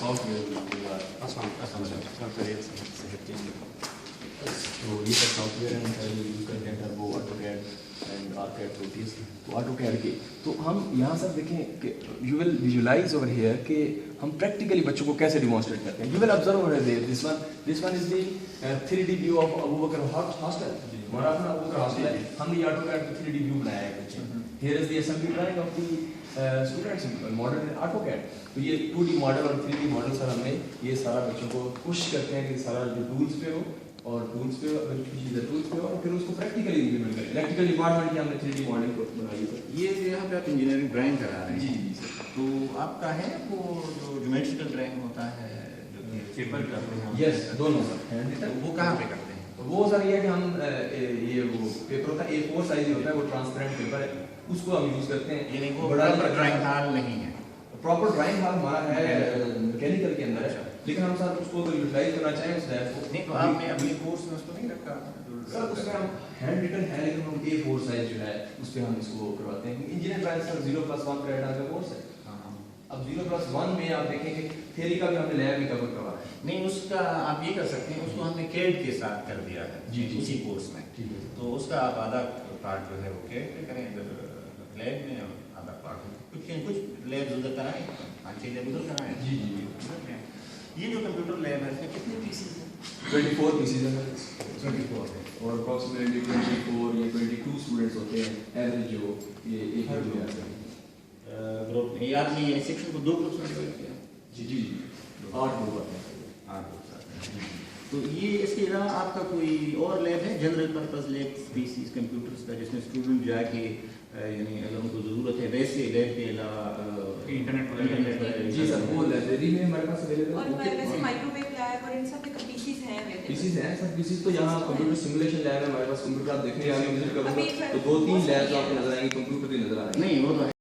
Soft where تو یہ سب سافٹ ویئر ہیں یوز کرتے ہیں turbo AutoCAD and arcade Proteus. تو آٹو کیڈ کے تو ہم یہاں سر دیکھیں کہ you will visualise over here کہ ہم پریکٹیکلی بچوں کو کیسے ڈیمانسٹریٹ کرتے ہیں. You will observe over there this one is the 3D view of Abubakar hostel. ہمارا اپنا ابوبکر ہاسٹل ہے, ہم نے آٹو کیڈ کو 3D ویو بنایا ہے بچے. Here is the assembly drawing of the students model AutoCAD. تو یہ 2D ماڈل اور 3D ماڈل سر ہم نے یہ سارا بچوں کو کوشش کرتے ہیں کہ سارا جو ٹولس پہ ہو اور ٹولس پہ ٹولس پہ اور پھر اس کو پریکٹیکلی امپلیمنٹ کریں. الیکٹریکل ڈپارٹمنٹ کی ہم نے 3D ماڈل کو بنائی ہے. یہ یہاں پہ آپ انجینئرنگ ڈرائنگ کرا رہے ہیں. جی تو آپ کا ہے وہ جو جیومیٹریکل ڈرائنگ ہوتا ہے جو پیپر کرتے ہیں. یس دونوں سر. وہ کہاں پہ کرتے ہیں؟ وہ سر یہ کہ ہم یہ وہ پیپر ہوتا ہے A4 سائز ہوتا ہے, وہ ٹرانسپیرنٹ پیپر ہے, اس کو ہم یوز کرتے ہیں. یعنی وہ بڑا ڈرائنگ ہال نہیں ہے. پراپر ڈرائنگ ہال ہمارا ہے میکینیکل کے اندر ہے, لیکن ہم سر اس کو اگر یوٹیلائز کرنا چاہیں اس لیب کو. نہیں تو آپ نے اپنی کورس میں اس کو نہیں رکھا سر. اس میں ہم ہینڈ ریٹن ہے لیکن ہم A4 سائز جو ہے اس پہ ہم اس کو کرواتے ہیں. انجینئر ڈرائنگ سر 0+1 کریڈٹ کا کورس ہے. اب 0+1 میں آپ دیکھیں کہ تھیوری کا بھی ہم نے لیب میں کور کروا ہے. نہیں اس کا آپ یہ کر سکتے ہیں, اس کو ہم نے کیڈ کے ساتھ کر دیا ہے جی اسی کورس میں. تو اس کا آپ آدھا پارٹ جو ہے وہ کیڈ پہ کریں ادھر لیب میں, اور آدھا پارٹ کچھ لیب ادھر کرائیں, 5-6 لیب ادھر کرائیں. جی جی. یہ جو کمپیوٹر لیب ہے اس میں کتنے پیسز ہیں؟ 24 پیسز ہیں. 24 ہے اور اپروکسیمیٹلی 24 یا 22 اسٹوڈنٹس ہوتے ہیں ایوریج جو یہ ایک گروپ میں آتے ہیں. گروپ یہ آپ نے سیکشن کو 2 گروپس میں ڈیوائڈ کیا؟ جی جی 8 گروپ آتے ہیں. 8 گروپ آتے ہیں. تو یہ اس کے علاوہ آپ کا کوئی اور لیب ہے general purpose lab species computers کا, جس میں اسٹوڈنٹ جا کے یعنی اگر ان کو ضرورت ہے ویسے لیب کے علاوہ انٹرنیٹ. جی سر وہ لائبریری میں ہمارے پاس اویلیبل اور ویسے مائکرو ویو لیب اور ان سب کے پیسیز ہیں. پیسیز ہیں سر. پیسیز تو یہاں کمپیوٹر سیمولیشن لیب ہے ہمارے پاس. کمپیوٹر آپ دیکھنے آئیں گے وزٹ کروں گا تو 2-3 لیبس آپ کو نظر آئیں گے, کمپیوٹر بھی نظر آئیں گے. نہیں وہ تو